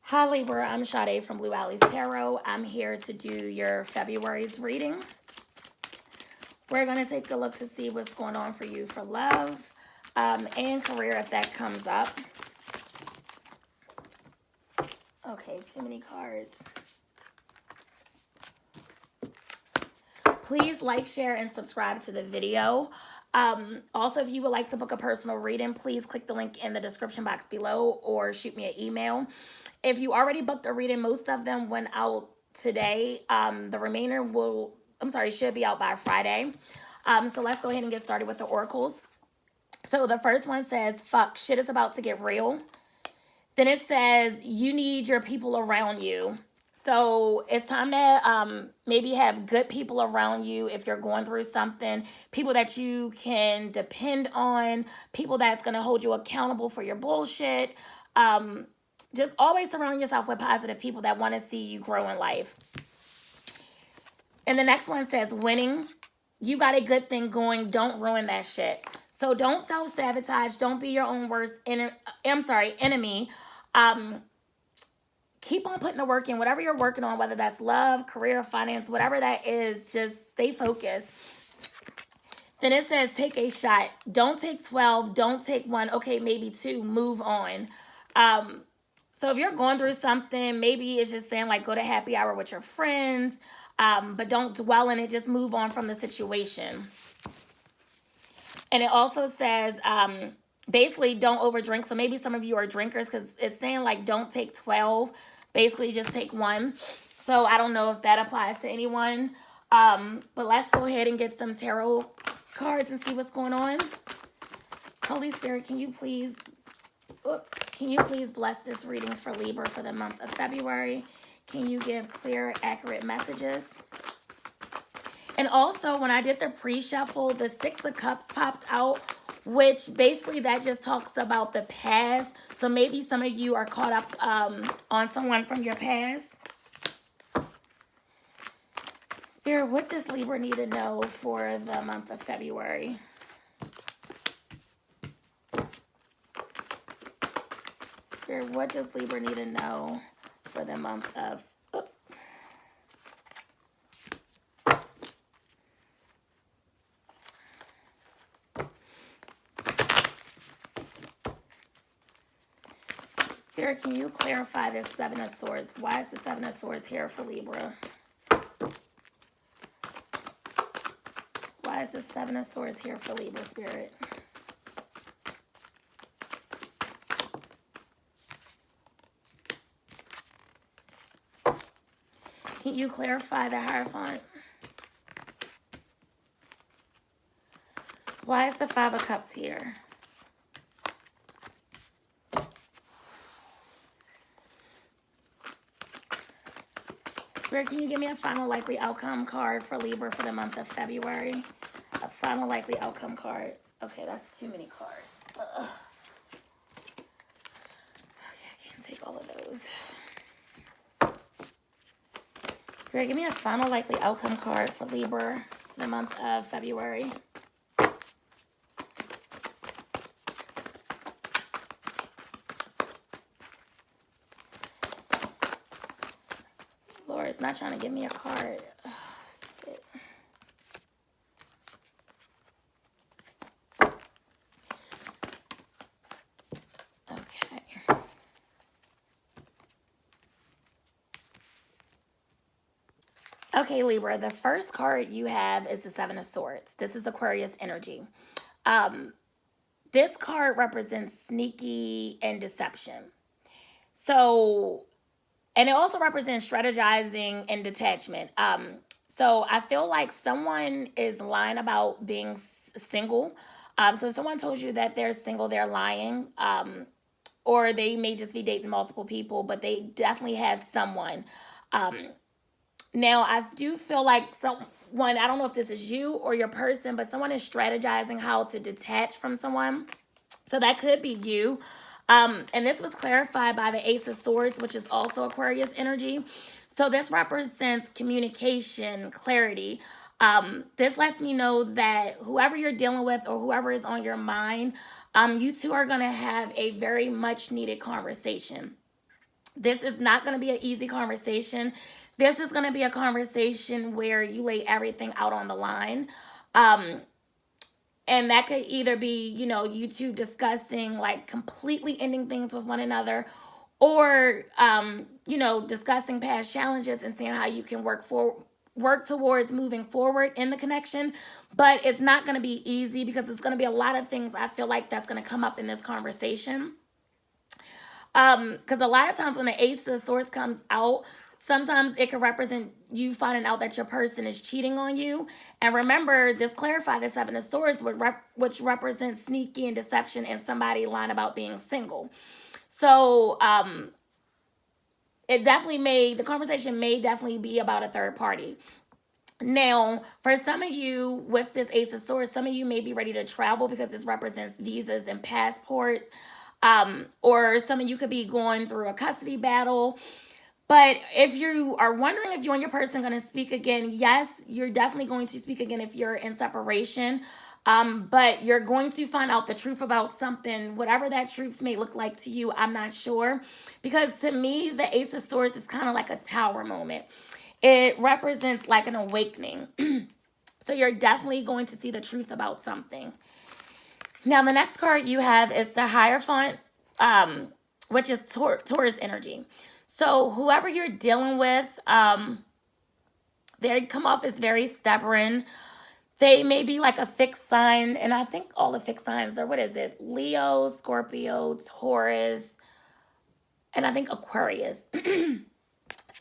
Hi Libra, I'm Sade from Blue Alley's Tarot. I'm here to do your February's reading. We're going to take a look to see what's going on for you for love and career if that comes up. Okay, too many cards. Please like, share, and subscribe to the video. Also, if you would like to book a personal reading, please click the link in the description box below or shoot me an email. If you already booked a reading, most of them went out today. The remainder should be out by Friday. So let's go ahead and get started with the oracles. So the first one says, fuck, shit is about to get real. Then it says, you need your people around you. So it's time to maybe have good people around you if you're going through something, people that you can depend on, people that's going to hold you accountable for your bullshit. Just always surround yourself with positive people that want to see you grow in life. And the next one says, winning. You got a good thing going. Don't ruin that shit. So don't self-sabotage. Don't be your own worst enemy. Keep on putting the work in. Whatever you're working on, whether that's love, career, finance, whatever that is, just stay focused. Then it says, take a shot. Don't take 12. Don't take 1. Okay, maybe 2. Move on. So if you're going through something, maybe it's just saying like go to happy hour with your friends, but don't dwell in it. Just move on from the situation. And it also says, basically don't overdrink. So maybe some of you are drinkers because it's saying like don't take 12. Basically just take 1. So I don't know if that applies to anyone. But let's go ahead and get some tarot cards and see what's going on. Holy Spirit, can you please bless this reading for Libra for the month of February? Can you give clear, accurate messages? And also, when I did the pre-shuffle, the 6 of Cups popped out, which basically that just talks about the past. So maybe some of you are caught up on someone from your past. Spirit, what does Libra need to know for the month of February? Spirit, what does Libra need to know for the month of... Spirit, can you clarify this 7 of Swords? Why is the 7 of Swords here for Libra? Why is the 7 of Swords here for Libra, Spirit? Can you clarify the Hierophant? Why is the 5 of Cups here? Spirit, can you give me a final likely outcome card for Libra for the month of February? A final likely outcome card. Okay, that's too many cards. Ugh. Okay, I can't take all of those. Spirit, give me a final likely outcome card for Libra for the month of February. Lord, it's not trying to give me a card. Okay, Libra, the first card you have is the 7 of Swords. This is Aquarius energy. This card represents sneaky and deception. So, and it also represents strategizing and detachment. So I feel like someone is lying about being single. So if someone told you that they're single, they're lying. Or they may just be dating multiple people, but they definitely have someone. Now, I do feel like someone, I don't know if this is you or your person, but someone is strategizing how to detach from someone. So that could be you. And this was clarified by the Ace of Swords, which is also Aquarius energy. So this represents communication, clarity. This lets me know that whoever you're dealing with or whoever is on your mind, you two are going to have a very much needed conversation. This is not going to be an easy conversation. This is going to be a conversation where you lay everything out on the line. And that could either be, you two discussing like completely ending things with one another, or, discussing past challenges and seeing how you can work towards moving forward in the connection. But it's not going to be easy because it's going to be a lot of things I feel like that's going to come up in this conversation. Because a lot of times when the Ace of Swords comes out, sometimes it could represent you finding out that your person is cheating on you. And remember, this clarify the Seven of Swords, which represents sneaky and deception and somebody lying about being single. So the conversation may definitely be about a third party. Now, for some of you with this Ace of Swords, some of you may be ready to travel because this represents visas and passports. Or some of you could be going through a custody battle. But if you are wondering if you and your person are going to speak again, yes, you're definitely going to speak again if you're in separation. But you're going to find out the truth about something, whatever that truth may look like to you. I'm not sure. Because to me, the Ace of Swords is kind of like a tower moment. It represents like an awakening. So you're definitely going to see the truth about something. Now, the next card you have is the Hierophant, which is Taurus energy. So whoever you're dealing with, they come off as very stubborn. They may be like a fixed sign. And I think all the fixed signs are, what is it? Leo, Scorpio, Taurus, and I think Aquarius.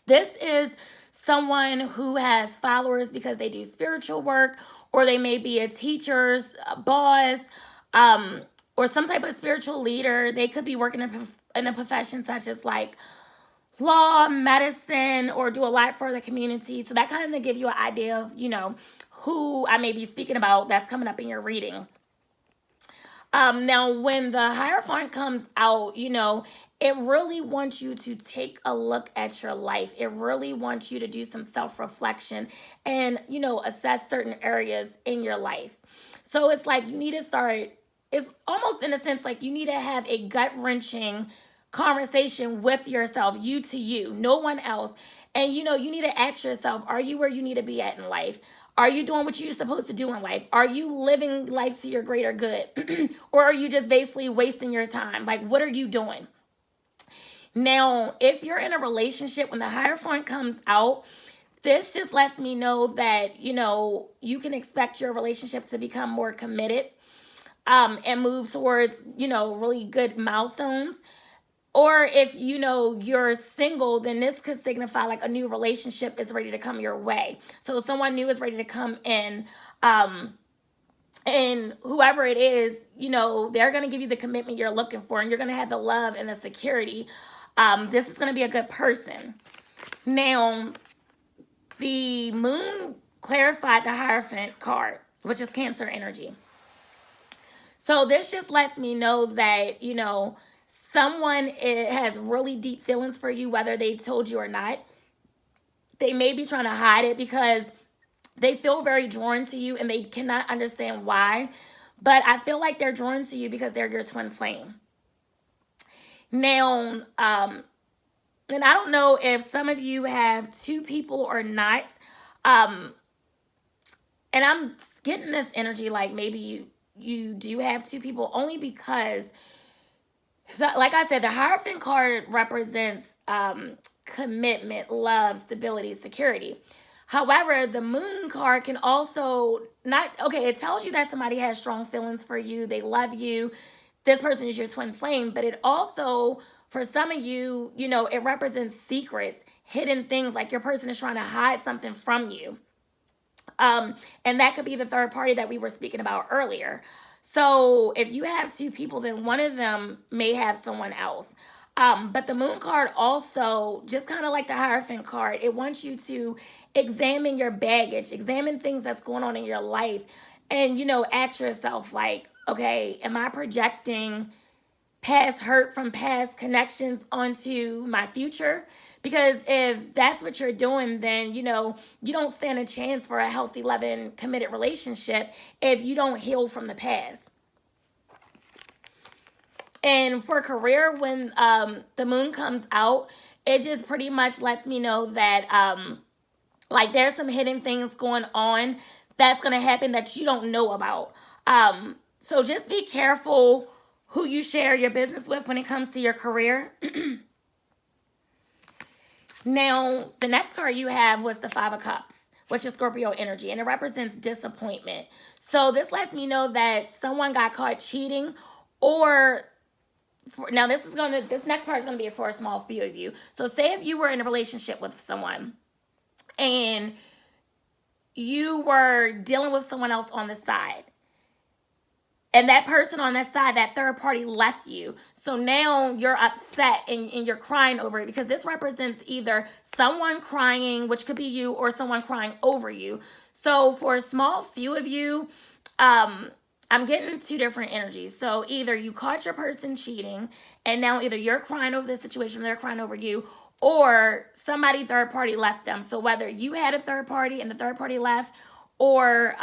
This is someone who has followers because they do spiritual work, or they may be a teacher's boss, or some type of spiritual leader. They could be working in a profession such as like law, medicine, or do a lot for the community. So that kind of give you an idea of, who I may be speaking about that's coming up in your reading. Now, when the Hierophant comes out, it really wants you to take a look at your life. It really wants you to do some self-reflection and, assess certain areas in your life. So it's like you need to start, it's almost in a sense like you need to have a gut-wrenching conversation with yourself, you to you, no one else. And, you need to ask yourself, are you where you need to be at in life? Are you doing what you're supposed to do in life? Are you living life to your greater good? Or are you just basically wasting your time? Like, what are you doing? Now, if you're in a relationship, when the Hierophant comes out, this just lets me know that, you can expect your relationship to become more committed, and move towards, really good milestones. Or if, you're single, then this could signify like a new relationship is ready to come your way. So someone new is ready to come in. And whoever it is, they're going to give you the commitment you're looking for. And you're going to have the love and the security. This is going to be a good person. Now, the Moon clarified the Hierophant card, which is Cancer energy. So this just lets me know that, someone has really deep feelings for you, whether they told you or not. They may be trying to hide it because they feel very drawn to you and they cannot understand why. But I feel like they're drawn to you because they're your twin flame. Now, and I don't know if some of you have two people or not. And I'm getting this energy like maybe you do have two people, only because like I said, the Hierophant card represents commitment, love, stability, security. However, the Moon card can also it tells you that somebody has strong feelings for you. They love you. This person is your twin flame, but it also, for some of you, it represents secrets, hidden things, like your person is trying to hide something from you. And that could be the third party that we were speaking about earlier. So if you have two people, then one of them may have someone else. But the Moon card also, just kind of like the Hierophant card, it wants you to examine your baggage, examine things that's going on in your life, and, ask yourself like, okay, am I projecting past hurt from past connections onto my future? Because if that's what you're doing, then, you don't stand a chance for a healthy, loving, committed relationship if you don't heal from the past. And for career, when the moon comes out, it just pretty much lets me know that like there's some hidden things going on that's going to happen that you don't know about. So just be careful who you share your business with when it comes to your career. Now, the next card you have was the Five of Cups, which is Scorpio energy, and it represents disappointment. So this lets me know that someone got caught cheating, or now this next part is gonna be for a small few of you. So say if you were in a relationship with someone and you were dealing with someone else on the side, and that person on that side, that third party, left you. So now you're upset and you're crying over it, because this represents either someone crying, which could be you, or someone crying over you. So for a small few of you, I'm getting two different energies. So either you caught your person cheating and now either you're crying over the situation or they're crying over you, or somebody third party left them. So whether you had a third party and the third party left, or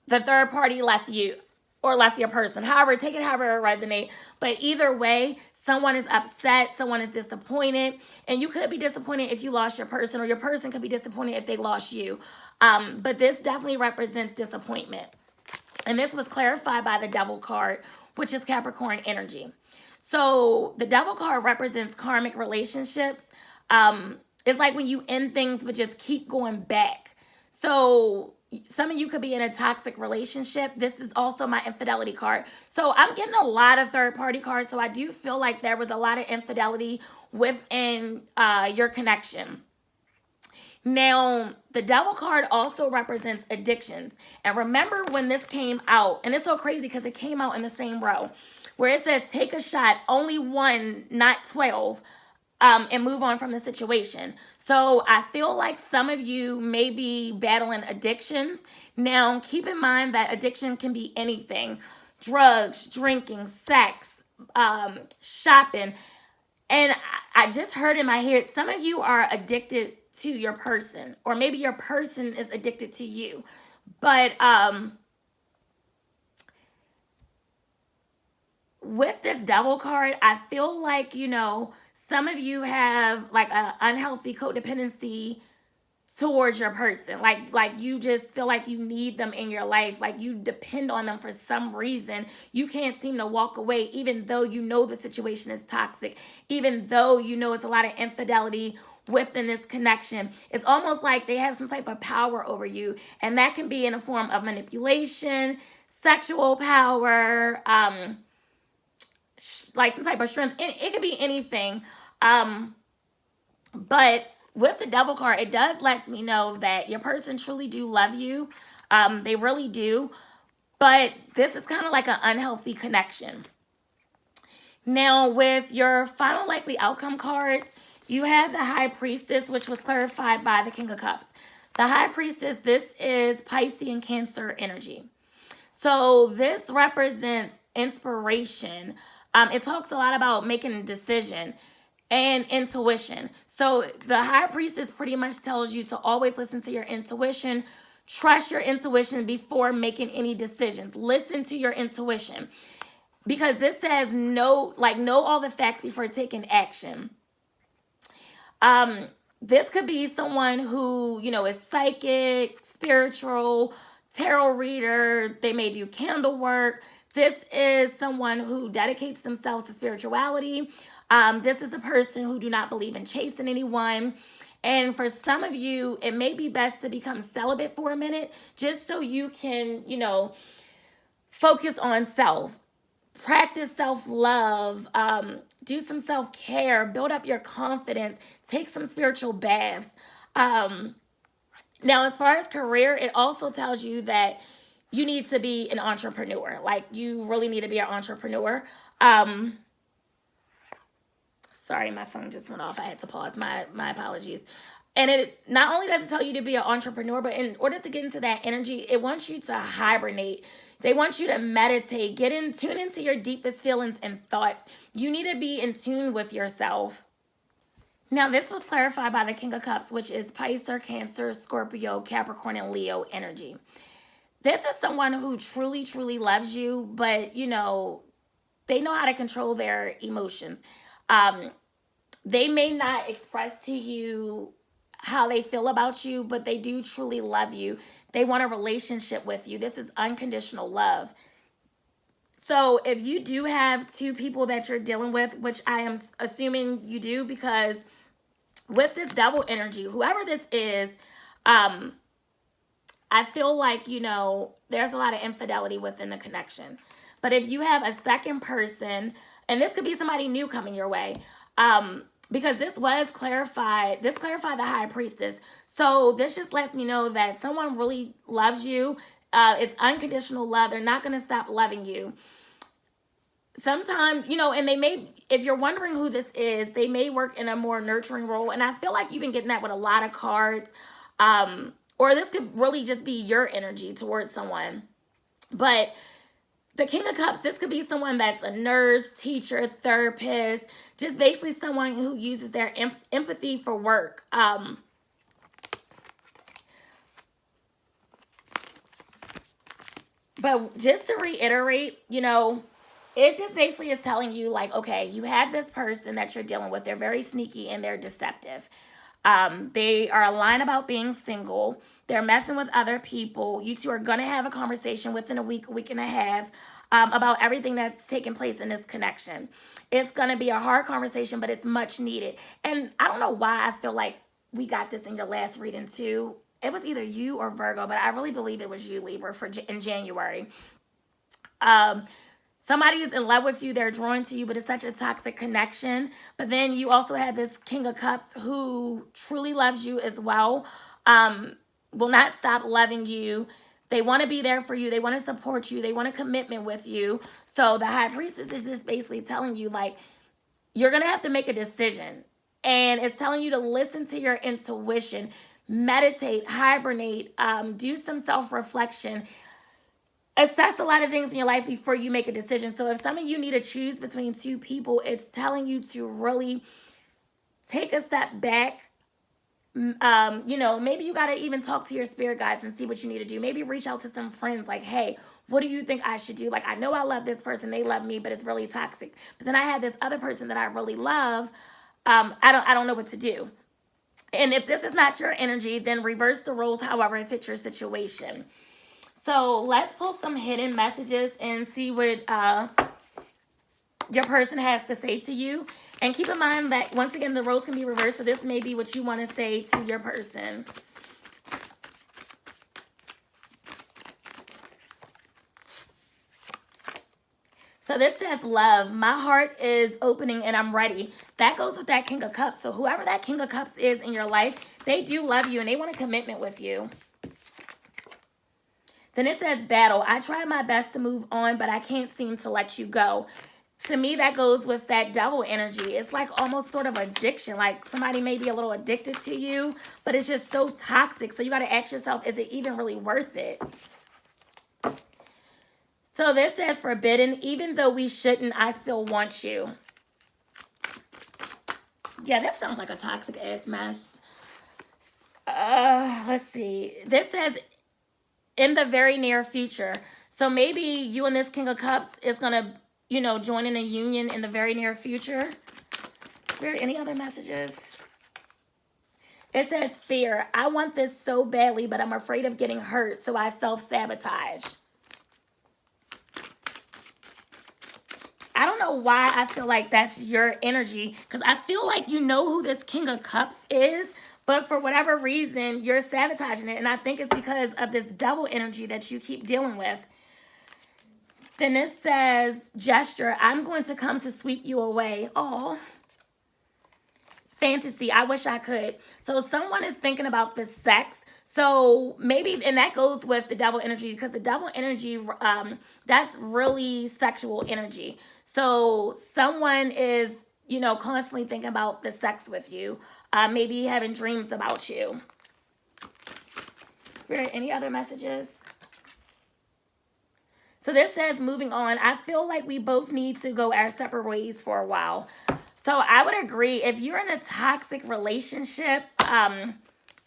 the third party left you or left your person. However, take it however it resonates. But either way, someone is upset, someone is disappointed, and you could be disappointed if you lost your person, or your person could be disappointed if they lost you. But this definitely represents disappointment. And this was clarified by the Devil card, which is Capricorn energy. So the Devil card represents karmic relationships. It's like when you end things but just keep going back. So some of you could be in a toxic relationship. This is also my infidelity card. So I'm getting a lot of third party cards. So I do feel like there was a lot of infidelity within your connection. Now, the Devil card also represents addictions. And remember when this came out, and it's so crazy because it came out in the same row, where it says take a shot, only one, not 12. And move on from the situation. So I feel like some of you may be battling addiction. Now, keep in mind that addiction can be anything: drugs, drinking, sex, shopping. And I just heard in my head, some of you are addicted to your person, or maybe your person is addicted to you. But with this Devil card, I feel like, some of you have like an unhealthy codependency towards your person. Like you just feel like you need them in your life. Like you depend on them for some reason. You can't seem to walk away, even though you know the situation is toxic, even though you know it's a lot of infidelity within this connection. It's almost like they have some type of power over you. And that can be in a form of manipulation, sexual power, like some type of strength. It could be anything. But with the Devil card, it does let me know that your person truly do love you. They really do. But this is kind of like an unhealthy connection. Now, with your final likely outcome cards, you have the High Priestess, which was clarified by the King of Cups. The High Priestess, this is Pisces and Cancer energy. So this represents inspiration. It talks a lot about making a decision and intuition. So the High Priestess pretty much tells you to always listen to your intuition. Trust your intuition before making any decisions. Listen to your intuition. Because this says know all the facts before taking action. This could be someone who, is psychic, spiritual, tarot reader. They may do candle work. This is someone who dedicates themselves to spirituality. This is a person who do not believe in chasing anyone. And for some of you, it may be best to become celibate for a minute, just so you can, focus on self. Practice self-love, do some self-care, build up your confidence, take some spiritual baths. Now, as far as career, it also tells you that you need to be an entrepreneur. Like, you really need to be an entrepreneur. Sorry, my phone just went off. I had to pause. My apologies. And it not only does it tell you to be an entrepreneur, but in order to get into that energy, it wants you to hibernate. They want you to meditate, tune into your deepest feelings and thoughts. You need to be in tune with yourself. Now, this was clarified by the King of Cups, which is Pisces, Cancer, Scorpio, Capricorn, and Leo energy. this is someone who truly, truly loves you, but, you know, they know how to control their emotions. They may not express to you how they feel about you, but they do truly love you. They want a relationship with you. This is unconditional love. So if you do have two people that you're dealing with, which I am assuming you do, because with this double energy, whoever this is, I feel like, you know, there's a lot of infidelity within the connection. But if you have a second person, and this could be somebody new coming your way, because this was clarified, this clarified the High Priestess. So this just lets me know that someone really loves you. It's unconditional love. They're not going to stop loving you. Sometimes, you know, and they may, if you're wondering who this is, they may work in a more nurturing role. And I feel like you've been getting that with a lot of cards. Or this could really just be your energy towards someone. But the King of Cups, this could be someone that's a nurse, teacher, therapist, just basically someone who uses their empathy for work. But just to reiterate, you know, it's just basically is telling you like, okay, you have this person that you're dealing with. They're very sneaky and they're deceptive. They are lying about being single. They're messing with other people. You two are going to have a conversation within a week and a half about everything that's taking place in this connection. It's going to be a hard conversation, but it's much needed. And I don't know why I feel like we got this in your last reading too. It was either you or Virgo, but I really believe it was you, Libra, in January. Somebody is in love with you. They're drawn to you, but it's such a toxic connection. But then you also have this King of Cups who truly loves you as well. Will not stop loving you. They want to be there for you. They want to support you. They want a commitment with you. So the High Priestess is just basically telling you, like, you're going to have to make a decision. And it's telling you to listen to your intuition, meditate, hibernate, do some self-reflection. Assess a lot of things in your life before you make a decision. So if some of you need to choose between two people, it's telling you to really take a step back. You know, maybe you got to even talk to your spirit guides and see what you need to do. Maybe reach out to some friends like, hey, what do you think I should do? Like, I know I love this person. They love me, but it's really toxic. But then I have this other person that I really love. I don't know what to do. And if this is not your energy, then reverse the roles however it fits your situation. So let's pull some hidden messages and see what your person has to say to you. And keep in mind that, once again, the roles can be reversed. So this may be what you want to say to your person. So this says love. My heart is opening and I'm ready. That goes with that King of Cups. So whoever that King of Cups is in your life, they do love you and they want a commitment with you. Then it says battle. I try my best to move on, but I can't seem to let you go. To me, that goes with that double energy. It's like almost sort of addiction. Like somebody may be a little addicted to you, but it's just so toxic. So you got to ask yourself, is it even really worth it? So this says forbidden. Even though we shouldn't, I still want you. Yeah, that sounds like a toxic ass mess. Let's see. This says in the very near future. So maybe you and this King of Cups is going to, you know, join in a union in the very near future. Is there any other messages? It says fear. I want this so badly, but I'm afraid of getting hurt, so I self-sabotage. I don't know why I feel like that's your energy, because I feel like you know who this King of Cups is, but for whatever reason, you're sabotaging it. And I think it's because of this double energy that you keep dealing with. Then this says, gesture. I'm going to come to sweep you away. Oh, fantasy. I wish I could. So someone is thinking about the sex. So maybe, and that goes with the double energy, because the double energy, that's really sexual energy. So someone is, you know, constantly thinking about the sex with you. Maybe having dreams about you. Spirit, any other messages? So this says, moving on. I feel like we both need to go our separate ways for a while. So I would agree. If you're in a toxic relationship,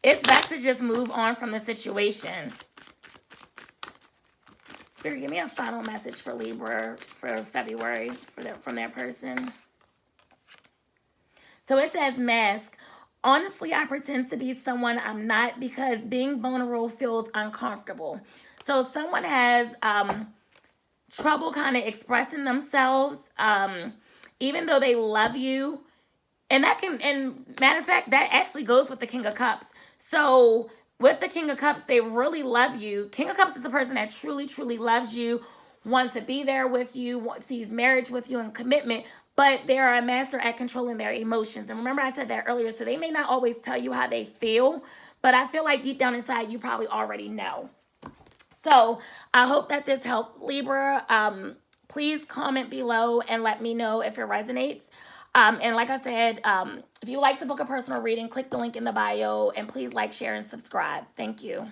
it's best to just move on from the situation. Spirit, give me a final message for Libra for February from their person. So it says mask. Honestly, I pretend to be someone I'm not because being vulnerable feels uncomfortable. So someone has trouble kind of expressing themselves, even though they love you. And that can, and matter of fact, that actually goes with the King of Cups. So with the King of Cups, they really love you. King of Cups is a person that truly, truly loves you, wants to be there with you, sees marriage with you and commitment, but they're a master at controlling their emotions. And remember I said that earlier, so they may not always tell you how they feel, but I feel like deep down inside, you probably already know. So I hope that this helped, Libra. Please comment below and let me know if it resonates. And like I said, if you like to book a personal reading, click the link in the bio, and please like, share, and subscribe. Thank you.